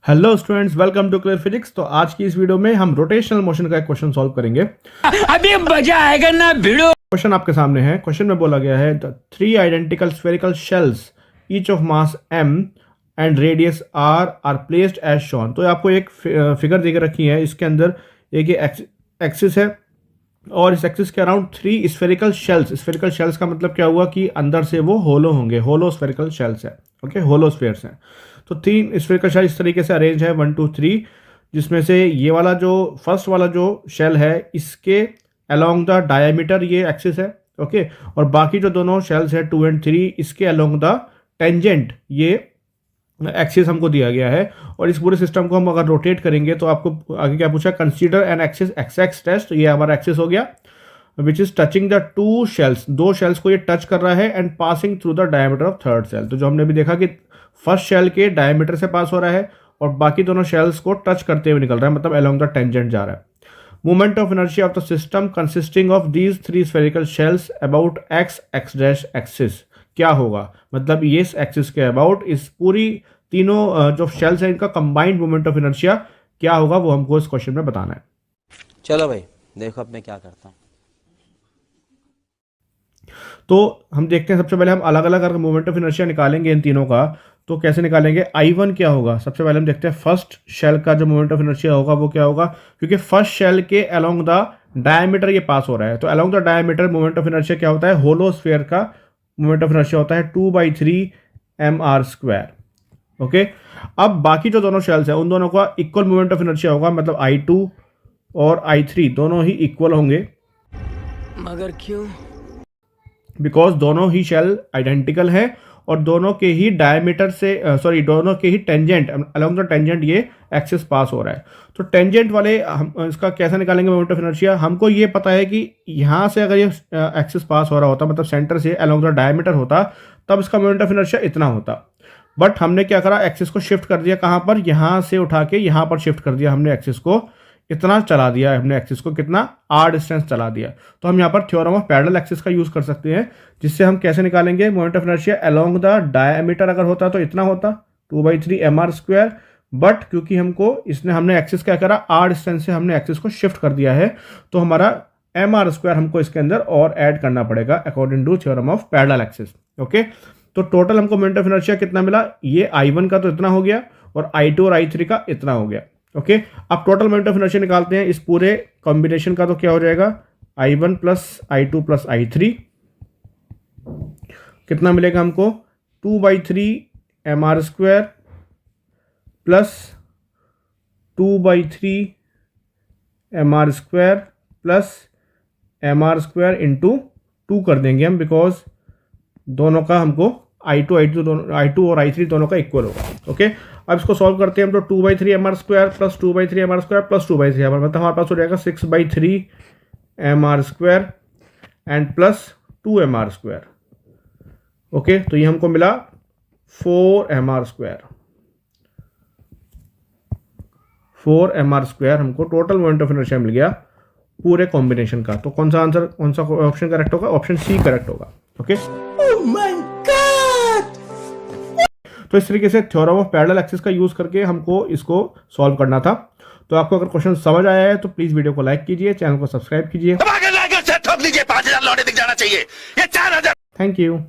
Hello students, welcome to clear physics. तो आज की इस वीडियो में हम रोटेशनल मोशन का एक क्वेश्चन सॉल्व करेंगे। अभी मजा आएगा ना भिड़ो। क्वेश्चन आपके सामने है। क्वेश्चन में बोला गया है the 3 identical spherical shells each of mass m and radius r are placed as shown. तो आपको एक फिगर देकर रखी है, इसके अंदर एक एक्सिस है और इस एक्सिस के around 3 spherical shells. Spherical shells का मतलब क्या हुआ कि अंदर से वो होलो होंगे, होलो स्फेरिकल शेल्स है। ओके, होलो स्फेयर्स हैं। तो 3 स्फेरिकल शेल इस तरीके से अरेंज है 1 2 3, जिसमें से ये वाला जो फर्स्ट वाला जो शेल है इसके अलोंग द डायमीटर ये एक्सिस है। ओके, और बाकी जो दोनों शेल्स है 2 एंड 3 इसके अलोंग द टेंजेंट ये एक्सिस हमको दिया गया है। और इस पूरे सिस्टम को हम अगर रोटेट करेंगे तो आपको आगे क्या पूछा, consider an axis x x test. ये हमारा एक्सिस हो गया which is touching the 2 shells, 2 shells को ये टच कर रहा है and passing through the diameter of third shell. तो जो हमने भी देखा कि फर्स्ट शेल के डायमीटर से पास हो रहा है और बाकी दोनों शेल्स को टच करते हुए निकल रहा है, मतलब अलोंग द टेंजेंट जा रहा है। Movement of inertia of the system consisting of these 3 spherical shells about x x dash axis क्या होगा, मतलब ये एक्सिस के अबाउट इस पूरी तीनों जो शेल्स हैं इनका कंबाइंड मूवमेंट ऑफ इनर्शिया क्या होगा, वो हमको इस क्वेश्चन में बताना है। चलो भाई देखो अब मैं क्या करता हूँ। तो हम देखते हैं, सबसे पहले हम अलग अलग अगर मूवमेंट ऑफ इनर्शिया निकालेंगे इन तीनों का तो कैसे निकालेंगे। I1 क्या होगा, सबसे पहले हम देखते हैं फर्स्ट शेल का जो मूवमेंट ऑफ इनर्शिया होगा वो क्या होगा, क्योंकि फर्स्ट शेल के अलोंग द डायमीटर ये पास हो रहा है। तो along the diameter movement of inertia क्या होता है, होलो स्फीयर का मूवमेंट ऑफ इनर्शिया होता है 2/3 mr²। ओके, अब बाकी जो दोनों शेल्स हैं उन दोनों का इक्वल मूवमेंट ऑफ इनर्शिया होगा, मतलब I2 और I3 दोनों ही इक्वल होंगे। मगर क्यों? बिकॉज दोनों ही शेल आइडेंटिकल है और दोनों के ही डायमीटर से दोनों के ही टेंजेंट अलोंग द टेंजेंट ये एक्सिस पास हो रहा है। तो टेंजेंट वाले हम इसका कैसे निकालेंगे मोमेंट ऑफ इनर्शिया। हमको ये पता है कि यहाँ से अगर ये एक्सिस पास हो रहा होता, मतलब सेंटर से अलोंग द डायमीटर होता, तब इसका मोमेंट ऑफ इनर्शिया इतना होता। बट हमने क्या करा, एक्सिस को शिफ्ट कर दिया कहाँ पर, यहाँ से उठा के यहाँ पर शिफ्ट कर दिया हमने एक्सिस को, इतना चला दिया हमने एक्सिस को, कितना r डिस्टेंस चला दिया। तो हम यहाँ पर थ्योरम ऑफ पैरेलल एक्सिस का यूज कर सकते हैं, जिससे हम कैसे निकालेंगे moment of inertia along the diameter. अगर होता तो इतना होता 2/3 mr², बट क्योंकि हमने एक्सिस क्या करा, r डिस्टेंस से हमने एक्सिस को शिफ्ट कर दिया है, तो हमारा mr² हमको इसके अंदर और ऐड करना पड़ेगा according to theorem of parallel axis. Okay, तो टोटल हमको मोमेंट ऑफ इनर्शिया कितना मिला, ये I1 का तो इतना हो गया और I2 और I3 का इतना हो गया। ओके, अब टोटल मोमेंट ऑफ इनर्शिया निकालते हैं इस पूरे कॉम्बिनेशन का। तो क्या हो जाएगा, I1 plus I2 plus I3 कितना मिलेगा हमको, 2/3 mr² plus 2/3 mr² plus mr² into 2 कर देंगे हम, बिकॉज दोनों का हमको I2 और I3 दोनों का इक्वल होगा। ओके, अब इसको सॉल्व करते हैं हम। तो 2/3 mr² plus 2/3 mr² plus 2/3 mr, मतलब हमारे पास हो जाएगा 6/3 mr² and plus 2 mr²। Okay, तो ये हमको मिला 4 mr²। 4 mr² हमको टोटल मोमेंट ऑफ इनर्शिया मिल गया पूरे कॉम्बिनेशन का। तो कौन सा ऑप्शन करेक्ट होगा, ऑप्शन सी करेक्ट होगा। ओके, तो इस तरीके से थ्योरम ऑफ पैरेलल एक्सिस का यूज करके हमको इसको सॉल्व करना था। तो आपको अगर क्वेश्चन समझ आया है तो प्लीज वीडियो को लाइक कीजिए, चैनल को सब्सक्राइब कीजिए। ठोक लीजिए, 5,000 लौटे दिख जाना चाहिए, ये 4,000। Thank you.